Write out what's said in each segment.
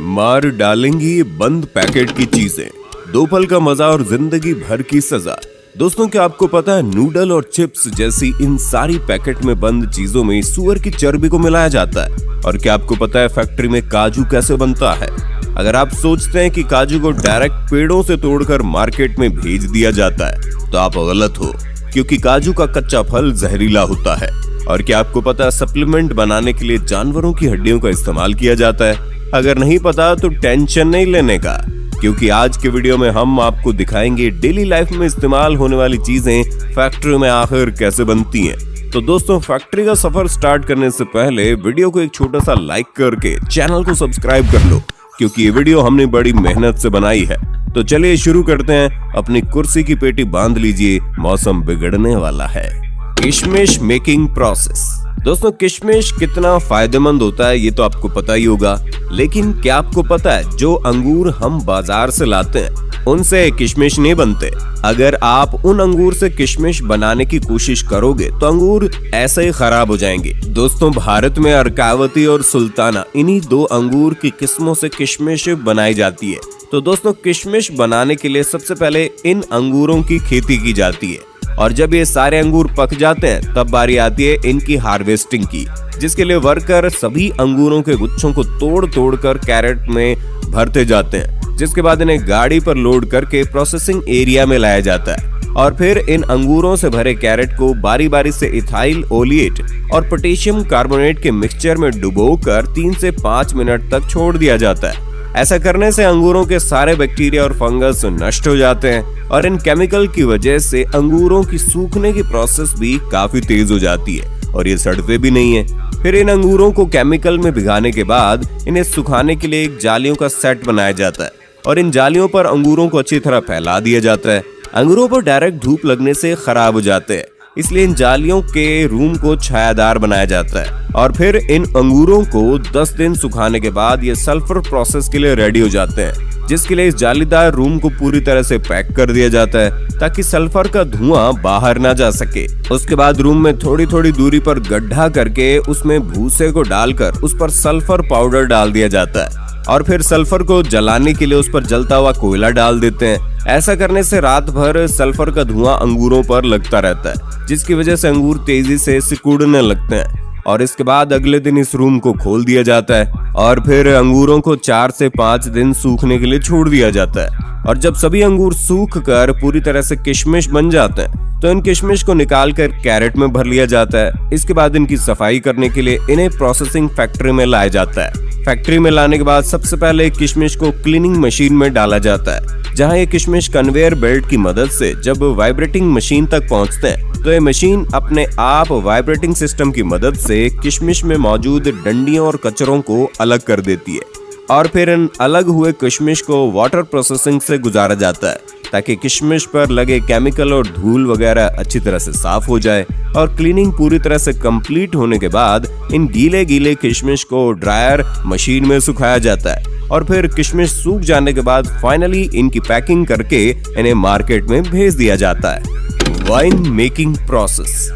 मार डालेंगी ये बंद पैकेट की चीजें, दो पल का मजा और जिंदगी भर की सजा। दोस्तों, क्या आपको पता है नूडल और चिप्स जैसी इन सारी पैकेट में बंद चीजों में सुअर की चर्बी को मिलाया जाता है? और क्या आपको पता है फैक्ट्री में काजू कैसे बनता है? अगर आप सोचते हैं कि काजू को डायरेक्ट पेड़ों से तोड़कर मार्केट में भेज दिया जाता है तो आप गलत हो, क्योंकि काजू का कच्चा फल जहरीला होता है। और क्या आपको पता है सप्लीमेंट बनाने के लिए जानवरों की हड्डियों का इस्तेमाल किया जाता है? अगर नहीं पता तो टेंशन नहीं लेने का, क्योंकि आज के वीडियो में हम आपको दिखाएंगे डेली लाइफ में इस्तेमाल होने वाली चीजें फैक्ट्री में आखिर कैसे बनती हैं। तो दोस्तों, फैक्ट्री का सफर स्टार्ट करने से पहले वीडियो को एक छोटा सा लाइक करके चैनल को सब्सक्राइब कर लो, क्योंकि ये वीडियो हमने बड़ी मेहनत से बनाई है। तो चलिए शुरू करते हैं। अपनी कुर्सी की पेटी बांध लीजिए, मौसम बिगड़ने वाला है। किशमिश मेकिंग प्रोसेस। दोस्तों, किशमिश कितना फायदेमंद होता है ये तो आपको पता ही होगा, लेकिन क्या आपको पता है जो अंगूर हम बाजार से लाते हैं उनसे किशमिश नहीं बनते। अगर आप उन अंगूर से किशमिश बनाने की कोशिश करोगे तो अंगूर ऐसे ही खराब हो जाएंगे। दोस्तों, भारत में अर्कावती और सुल्ताना इन्हीं दो अंगूर की किस्मों से किशमिश बनाई जाती है। तो दोस्तों, किशमिश बनाने के लिए सबसे पहले इन अंगूरों की खेती की जाती है, और जब ये सारे अंगूर पक जाते हैं तब बारी आती है इनकी हार्वेस्टिंग की, जिसके लिए वर्कर सभी अंगूरों के गुच्छों को तोड़ कर कैरेट में भरते जाते हैं, जिसके बाद इन्हें गाड़ी पर लोड करके प्रोसेसिंग एरिया में लाया जाता है। और फिर इन अंगूरों से भरे कैरेट को बारी बारी से इथाइल ओलिएट और पोटेशियम कार्बोनेट के मिक्सचर में डुबोकर 3 से 5 मिनट तक छोड़ दिया जाता है। ऐसा करने से अंगूरों के सारे बैक्टीरिया और फंगस नष्ट हो जाते हैं, और इन केमिकल की वजह से अंगूरों की सूखने की प्रोसेस भी काफी तेज हो जाती है और ये सड़ते भी नहीं है। फिर इन अंगूरों को केमिकल में भिगाने के बाद इन्हें सुखाने के लिए एक जालियों का सेट बनाया जाता है, और इन जालियों पर अंगूरों को अच्छी तरह फैला दिया जाता है। अंगूरों पर डायरेक्ट धूप लगने से खराब हो जाते हैं, इसलिए इन जालियों के रूम को छायादार बनाया जाता है। और फिर इन अंगूरों को 10 दिन सुखाने के बाद ये सल्फर प्रोसेस के लिए रेडी हो जाते हैं, जिसके लिए इस जालीदार रूम को पूरी तरह से पैक कर दिया जाता है ताकि सल्फर का धुआं बाहर ना जा सके। उसके बाद रूम में थोड़ी थोड़ी दूरी पर गड्ढा करके उसमें भूसे को डालकर उस पर सल्फर पाउडर डाल दिया जाता है, और फिर सल्फर को जलाने के लिए उस पर जलता हुआ कोयला डाल देते हैं। ऐसा करने से रात भर सल्फर का धुआं अंगूरों पर लगता रहता है, जिसकी वजह से अंगूर तेजी से सिकुड़ने लगते हैं। और इसके बाद अगले दिन इस रूम को खोल दिया जाता है, और फिर अंगूरों को 4 से 5 दिन सूखने के लिए छोड़ दिया जाता है। और जब सभी अंगूर सूख कर पूरी तरह से किशमिश बन जाते हैं तो इन किशमिश को निकाल कर कैरेट में भर लिया जाता है। इसके बाद इनकी सफाई करने के लिए इन्हें प्रोसेसिंग फैक्ट्री में लाया जाता है। फैक्ट्री में लाने के बाद सबसे पहले किशमिश को क्लीनिंग मशीन में डाला जाता है, जहां ये किशमिश कन्वेयर बेल्ट की मदद से जब वाइब्रेटिंग मशीन तक पहुंचते हैं तो ये मशीन अपने आप वाइब्रेटिंग सिस्टम की मदद से किशमिश में मौजूद डंडियों और कचरों को अलग कर देती है। और फिर इन अलग हुए किशमिश को वाटर प्रोसेसिंग से गुजारा जाता है ताकि किशमिश पर लगे केमिकल और धूल वगैरह अच्छी तरह से साफ हो जाए। और क्लीनिंग पूरी तरह से कंप्लीट होने के बाद इन गीले किशमिश को ड्रायर मशीन में सुखाया जाता है, और फिर किशमिश सूख जाने के बाद फाइनली इनकी पैकिंग करके इन्हें मार्केट में भेज दिया जाता है। Wine making process.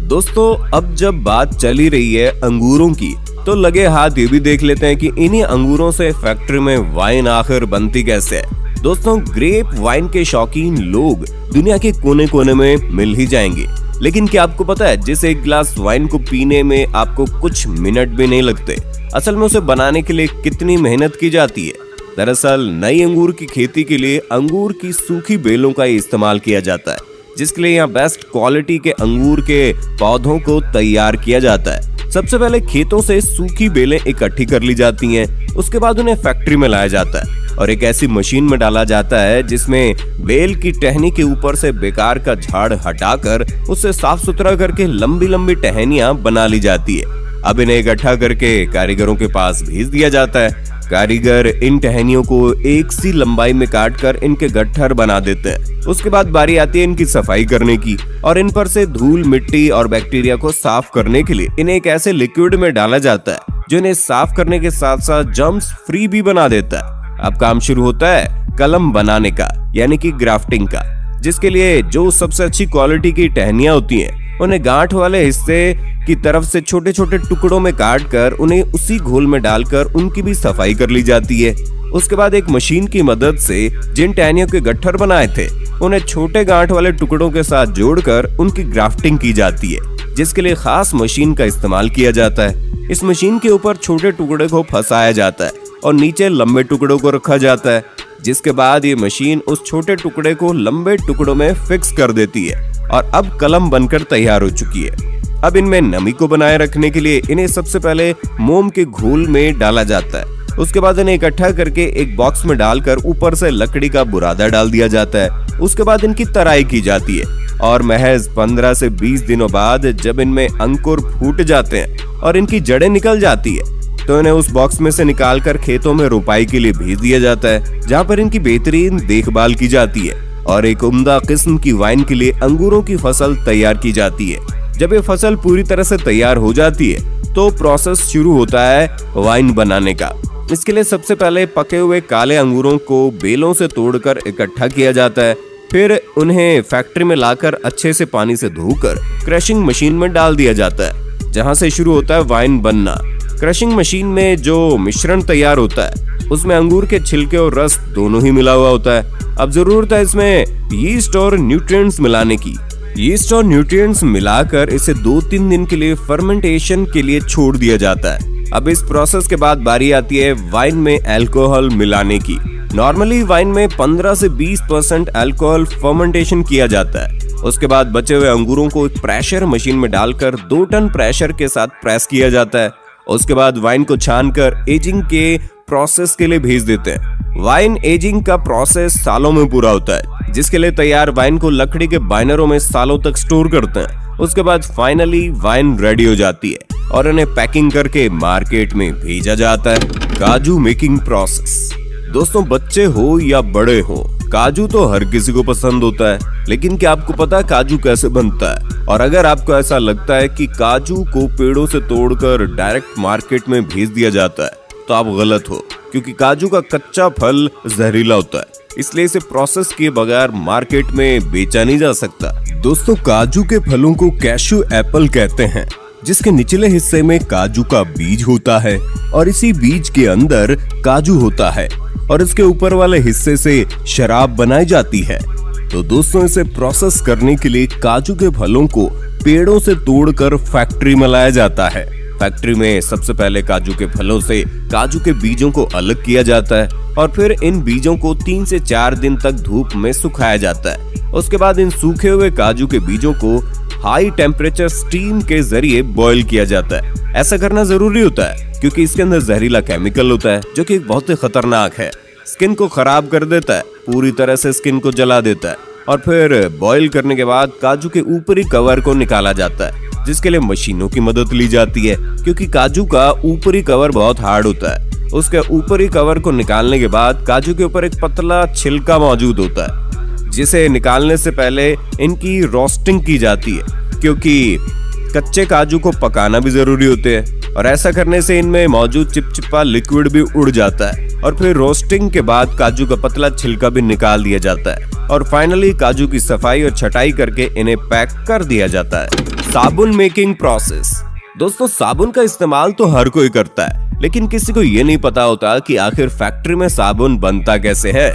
दोस्तों, अब जब बात चली रही है अंगूरों की तो लगे हाथ ये भी देख लेते हैं कि इन्हीं अंगूरों से फैक्ट्री में वाइन आखिर बनती कैसे है। दोस्तों, ग्रेप वाइन के शौकीन लोग दुनिया के कोने कोने में मिल ही जाएंगे, लेकिन क्या आपको पता है जिस एक गिलास वाइन को पीने में आपको कुछ मिनट भी नहीं लगते, असल में उसे बनाने के लिए कितनी मेहनत की जाती है? दरअसल नई अंगूर की खेती के लिए अंगूर की सूखी बेलों का इस्तेमाल किया जाता है, जिसके लिए यहाँ बेस्ट क्वालिटी के अंगूर के पौधों को तैयार किया जाता है। सबसे पहले खेतों से सूखी बेलें इकट्ठी कर ली जाती हैं, उसके बाद उन्हें फैक्ट्री में लाया जाता है और एक ऐसी मशीन में डाला जाता है जिसमें बेल की टहनी के ऊपर से बेकार का झाड़ हटाकर उसे साफ सुथरा करके लंबी लंबी टहनियां बना ली जाती है। अब इन्हें इकट्ठा करके कारीगरों के पास भेज दिया जाता है। कारीगर इन टहनियों को एक सी लंबाई में काटकर इनके गट्ठर बना देते हैं। उसके बाद बारी आती है इनकी सफाई करने की, और इन पर से धूल, मिट्टी और बैक्टीरिया को साफ करने के लिए इन्हें एक ऐसे लिक्विड में डाला जाता है जो इन्हें साफ करने के साथ साथ जर्म्स फ्री भी बना देता है। अब काम शुरू होता है कलम बनाने का, यानी कि ग्राफ्टिंग का, जिसके लिए जो सबसे अच्छी क्वालिटी की टहनियां होती हैं उन्हें गांठ वाले हिस्से की तरफ से छोटे छोटे टुकड़ों में काट कर उन्हें उसी घोल में डालकर उनकी भी सफाई कर ली जाती है। उसके बाद एक मशीन की मदद से जिन टहनियों के गट्ठर बनाए थे उन्हें छोटे गांठ वाले टुकड़ों के साथ जोड़कर उनकी ग्राफ्टिंग की जाती है, जिसके लिए खास मशीन का इस्तेमाल किया जाता है। इस मशीन के ऊपर छोटे टुकड़े को फंसाया जाता है और नीचे लंबे टुकड़ों को रखा जाता है, जिसके बाद ये मशीन उस छोटे टुकड़े को लंबे टुकड़ों में फिक्स कर देती है और अब कलम बनकर तैयार हो चुकी है। अब इनमें नमी को बनाए रखने के लिए इन्हें सबसे पहले मोम के घोल में डाला जाता है। उसके बाद इन्हें इकट्ठा करके एक बॉक्स में डालकर ऊपर से लकड़ी का बुरादा डाल दिया जाता है। उसके बाद इनकी तराई की जाती है और महज 15 से 20 दिनों बाद जब इनमें अंकुर फूट जाते हैं और इनकी जड़ें निकल जाती है तो इन्हें उस बॉक्स में से निकालकर खेतों में रोपाई के लिए भेज दिया जाता है, जहाँ पर इनकी बेहतरीन देखभाल की जाती है और एक उम्दा किस्म की वाइन के लिए अंगूरों की फसल तैयार की जाती है। जब ये फसल पूरी तरह से तैयार हो जाती है तो प्रोसेस शुरू होता है वाइन बनाने का। इसके लिए सबसे पहले पके हुए काले अंगूरों को बेलों से तोड़कर इकट्ठा किया जाता है, फिर उन्हें फैक्ट्री में लाकर अच्छे से पानी से धोकर क्रशिंग मशीन में डाल दिया जाता है, जहां से शुरू होता है वाइन बनना। क्रशिंग मशीन में जो मिश्रण तैयार होता है उसमें अंगूर के छिलके और रस दोनों ही मिला हुआ होता है। अब जरूरत है इसमें यीस्ट और न्यूट्रिएंट्स मिलाने की। यीस्ट और न्यूट्रिएंट्स मिलाकर इसे 2-3 दिन के लिए फर्मेंटेशन के लिए छोड़ दिया जाता है। अब इस प्रोसेस के बाद बारी आती है वाइन में अल्कोहल मिलाने की। नॉर्मली वाइन में 15 से 20% अल्कोहल फर्मेंटेशन किया जाता है। उसके बाद बचे हुए अंगूरों को एक प्रेशर मशीन में डालकर 2 टन प्रेशर के साथ प्रेस किया जाता है। उसके बाद वाइन को छानकर एजिंग के प्रोसेस के लिए भेज देते हैं। वाइन एजिंग का प्रोसेस सालों में पूरा होता है, जिसके लिए तैयार वाइन को लकड़ी के बाइनरों में सालों तक स्टोर करते हैं। उसके बाद फाइनली वाइन रेडी हो जाती है और उन्हें पैकिंग करके मार्केट में भेजा जाता है। काजू मेकिंग प्रोसेस। दोस्तों, बच्चे हो या बड़े हो, काजू तो हर किसी को पसंद होता है, लेकिन क्या आपको पता है काजू कैसे बनता है? और अगर आपको ऐसा लगता है कि काजू को पेड़ों से तोड़कर डायरेक्ट मार्केट में भेज दिया जाता है तो आप गलत हो, क्योंकि काजू का कच्चा फल जहरीला होता है, इसलिए इसे प्रोसेस किए बगैर मार्केट में बेचा नहीं जा सकता। दोस्तों, काजू के फलों को कैशू एप्पल कहते हैं, जिसके निचले हिस्से में काजू का बीज होता है और इसी बीज के अंदर काजू होता है और इसके ऊपर वाले हिस्से से शराब बनाई जाती है। तो दोस्तों, इसे प्रोसेस करने के लिए काजू के फलों को पेड़ों से तोड़कर फैक्ट्री में लाया जाता है। फैक्ट्री में सबसे पहले काजू के फलों से काजू के बीजों को अलग किया जाता है और फिर इन बीजों को 3 से 4 दिन तक धूप में सुखाया जाता है। उसके बाद इन सूखे हुए काजू के बीजों को हाई टेम्परेचर स्टीम के जरिए बॉईल किया जाता है। ऐसा करना जरूरी होता है क्योंकि इसके अंदर जहरीला केमिकल होता है जो कि बहुत ही खतरनाक है, स्किन को खराब कर देता है, पूरी तरह से स्किन को जला देता है। और फिर बॉईल करने के बाद काजू के ऊपरी कवर को निकाला जाता है, जिसके लिए मशीनों की मदद ली जाती है, क्योंकि काजू का ऊपरी कवर बहुत हार्ड होता है। उसके ऊपरी कवर को निकालने के बाद काजू के ऊपर एक पतला छिलका मौजूद होता है, जिसे निकालने से पहले इनकी रोस्टिंग की जाती है, क्योंकि कच्चे काजू को पकाना भी जरूरी होते हैं और ऐसा करने से इनमें मौजूद चिपचिपा लिक्विड भी उड़ जाता है। और फिर रोस्टिंग के बाद काजू का पतला छिलका भी निकाल दिया जाता है और फाइनली काजू की सफाई और छटाई करके इन्हें पैक कर दिया जाता है। साबुन मेकिंग प्रोसेस। दोस्तों, साबुन का इस्तेमाल तो हर कोई करता है, लेकिन किसी को ये नहीं पता होता कि आखिर फैक्ट्री में साबुन बनता कैसे है।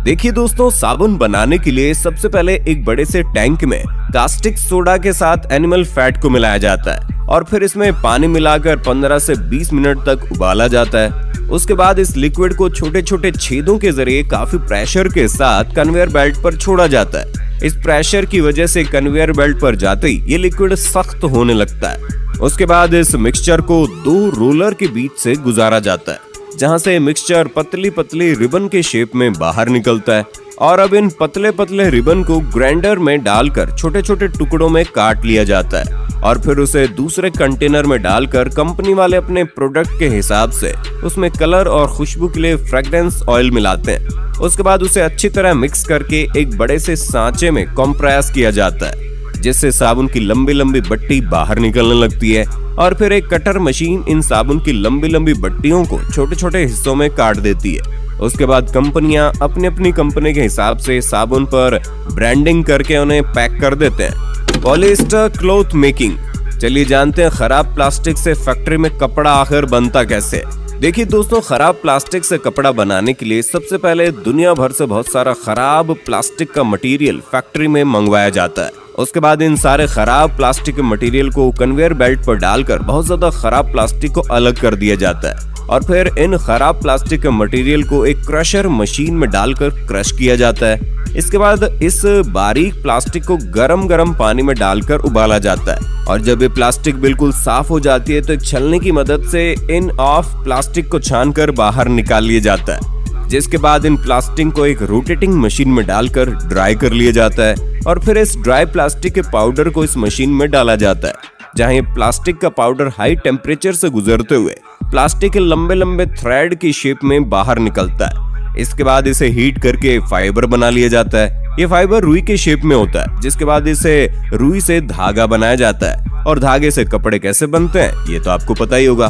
देखिए दोस्तों, साबुन बनाने के लिए सबसे पहले एक बड़े से टैंक में कास्टिक सोडा के साथ एनिमल फैट को मिलाया जाता है और फिर इसमें पानी मिलाकर 15 से 20 मिनट तक उबाला जाता है। उसके बाद इस लिक्विड को छोटे छोटे छेदों के जरिए काफी प्रेशर के साथ कन्वेयर बेल्ट पर छोड़ा जाता है। इस प्रेशर की वजह से कन्वेयर बेल्ट पर जाते ही ये लिक्विड सख्त होने लगता है। उसके बाद इस मिक्सचर को 2 रोलर के बीच से गुजारा जाता है, जहां से मिक्सचर पतली पतली रिबन के शेप में बाहर निकलता है और अब इन पतले पतले रिबन को ग्राइंडर में डालकर छोटे छोटे टुकड़ों में काट लिया जाता है और फिर उसे दूसरे कंटेनर में डालकर कंपनी वाले अपने प्रोडक्ट के हिसाब से उसमें कलर और खुशबू के लिए फ्रेग्रेंस ऑयल मिलाते हैं। उसके बाद उसे अच्छी तरह मिक्स करके एक बड़े से सांचे में कंप्रेस किया जाता है, जिससे साबुन की लंबी लंबी बट्टी बाहर निकलने लगती है और फिर एक कटर मशीन इन साबुन की लंबी लंबी बट्टियों को छोटे छोटे हिस्सों में काट देती है। उसके बाद कंपनियां अपनी अपनी कंपनी के हिसाब से साबुन पर ब्रांडिंग करके उन्हें पैक कर देते हैं। Polyester cloth making. चलिए जानते हैं खराब प्लास्टिक से फैक्ट्री में कपड़ा आखिर बनता कैसे। देखिए दोस्तों, खराब प्लास्टिक से कपड़ा बनाने के लिए सबसे पहले दुनिया भर से बहुत सारा खराब प्लास्टिक का मटेरियल फैक्ट्री में मंगवाया जाता है। उसके बाद इन सारे खराब प्लास्टिक के मटेरियल को कन्वेयर बेल्ट पर डालकर बहुत ज्यादा खराब प्लास्टिक को अलग कर दिया जाता है और फिर इन खराब प्लास्टिक के मटेरियल को एक क्रशर मशीन में डालकर क्रश किया जाता है। इसके बाद इस बारीक प्लास्टिक को गरम पानी में डालकर उबाला जाता है और जब ये प्लास्टिक बिल्कुल साफ हो जाती है तो एक छलनी की मदद से इन ऑफ प्लास्टिक को छानकर बाहर निकाल लिया जाता है, जिसके बाद इन प्लास्टिक को एक रोटेटिंग मशीन में डालकर ड्राई कर लिया जाता है और फिर इस ड्राई प्लास्टिक के पाउडर को इस मशीन में डाला जाता है, जहां ये प्लास्टिक का पाउडर हाई टेम्परेचर से गुजरते हुए प्लास्टिक के लंबे थ्रेड की शेप में बाहर निकलता है। इसके बाद इसे हीट करके फाइबर बना लिया जाता है। ये फाइबर रुई के शेप में होता है, जिसके बाद इसे रुई से धागा बनाया जाता है और धागे से कपड़े कैसे बनते हैं ये तो आपको पता ही होगा।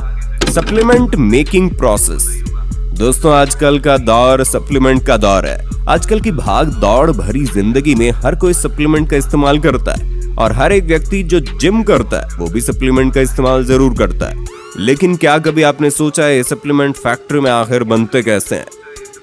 Supplement making process. दोस्तों, आजकल का दौर सप्लीमेंट का दौर है। आजकल की भाग दौड़ भरी जिंदगी में हर कोई सप्लीमेंट का इस्तेमाल करता है और हर एक व्यक्ति जो जिम करता है वो भी सप्लीमेंट का इस्तेमाल जरूर करता है। लेकिन क्या कभी आपने सोचा है सप्लीमेंट फैक्ट्री में आखिर बनते कैसे हैं?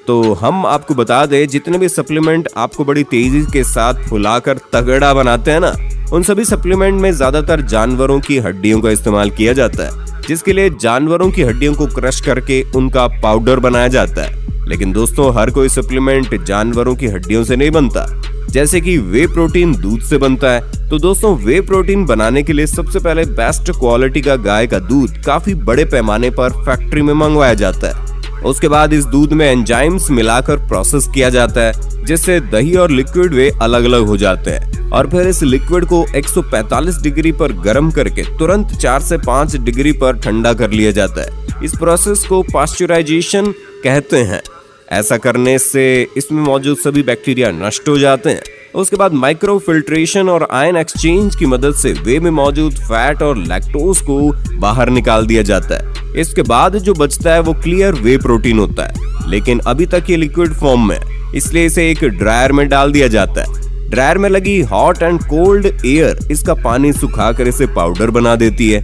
तो हम आपको बता दें, जितने भी सप्लीमेंट आपको बड़ी तेजी के साथ फुलाकर तगड़ा बनाते हैं ना, उन सभी सप्लीमेंट में ज्यादातर जानवरों की हड्डियों का इस्तेमाल किया जाता है, जिसके लिए जानवरों की हड्डियों को क्रश करके उनका पाउडर बनाया जाता है। लेकिन दोस्तों, हर कोई सप्लीमेंट जानवरों की हड्डियों से नहीं बनता। जैसे कि वे प्रोटीन दूध से बनता है, तो दोस्तों वे प्रोटीन बनाने के लिए सबसे पहले बेस्ट क्वालिटी का गाय का दूध काफी बड़े पैमाने पर फैक्ट्री में मंगवाया जाता है। उसके बाद इस दूध में एंजाइम्स मिलाकर प्रोसेस किया जाता है, जिससे दही और लिक्विड वे अलग अलग हो जाते हैं और फिर इस लिक्विड को 145 डिग्री पर गर्म करके तुरंत 4 से 5 डिग्री पर ठंडा कर लिया जाता है। इस प्रोसेस को पास्चराइजेशन कहते हैं। ऐसा करने से इसमें मौजूद सभी बैक्टीरिया नष्ट हो जाते हैं। उसके बाद माइक्रो फिल्ट्रेशन और आयन एक्सचेंज की मदद से वे में मौजूद फैट और लैक्टोज को बाहर निकाल दिया जाता है। इसके बाद जो बचता है वो क्लियर वे प्रोटीन होता है, लेकिन अभी तक ये लिक्विड फॉर्म में, इसलिए इसे एक ड्रायर में डाल दिया जाता है। ड्रायर में लगी हॉट एंड कोल्ड एयर इसका पानी सुखाकर इसे पाउडर बना देती है,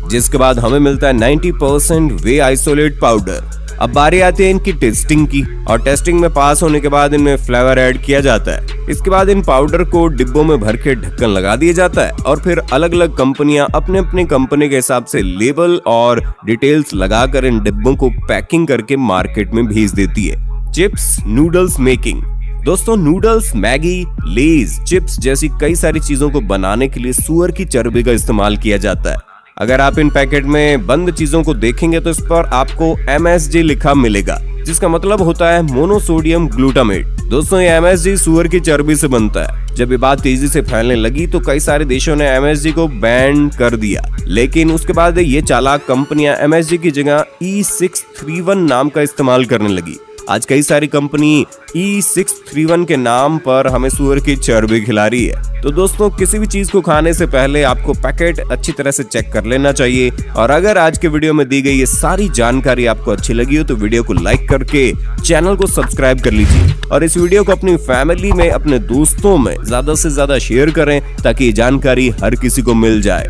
जिसके बाद हमें मिलता है 90% वे आइसोलेट पाउडर। अब बारी आती है इनकी टेस्टिंग की और टेस्टिंग में पास होने के बाद इनमें फ्लेवर ऐड किया जाता है। इसके बाद इन पाउडर को डिब्बों में भर के ढक्कन लगा दिया जाता है और फिर अलग अलग कंपनियां अपने अपने कंपनी के हिसाब से लेबल और डिटेल्स लगाकर इन डिब्बों को पैकिंग करके मार्केट में भेज देती है। Chips noodles making. दोस्तों, नूडल्स, मैगी, लेज, चिप्स जैसी कई सारी चीजों को बनाने के लिए सुअर की चर्बी का इस्तेमाल किया जाता है। अगर आप इन पैकेट में बंद चीजों को देखेंगे तो इस पर आपको MSG लिखा मिलेगा, जिसका मतलब होता है मोनोसोडियम ग्लूटामेट। दोस्तों, ये MSG सुअर की चर्बी से बनता है। जब ये बात तेजी से फैलने लगी तो कई सारे देशों ने MSG को बैन कर दिया, लेकिन उसके बाद ये चालाक कंपनियां MSG की जगह E631 नाम का इस्तेमाल करने लगी। आज कई सारी कंपनी E631 के नाम पर हमें सुअर की चर्बी खिला रही है। तो दोस्तों, किसी भी चीज को खाने से पहले आपको पैकेट अच्छी तरह से चेक कर लेना चाहिए। और अगर आज के वीडियो में दी गई ये सारी जानकारी आपको अच्छी लगी हो तो वीडियो को लाइक करके चैनल को सब्सक्राइब कर लीजिए और इस वीडियो को अपनी फैमिली में, अपने दोस्तों में ज्यादा से ज्यादा शेयर करें ताकि ये जानकारी हर किसी को मिल जाए।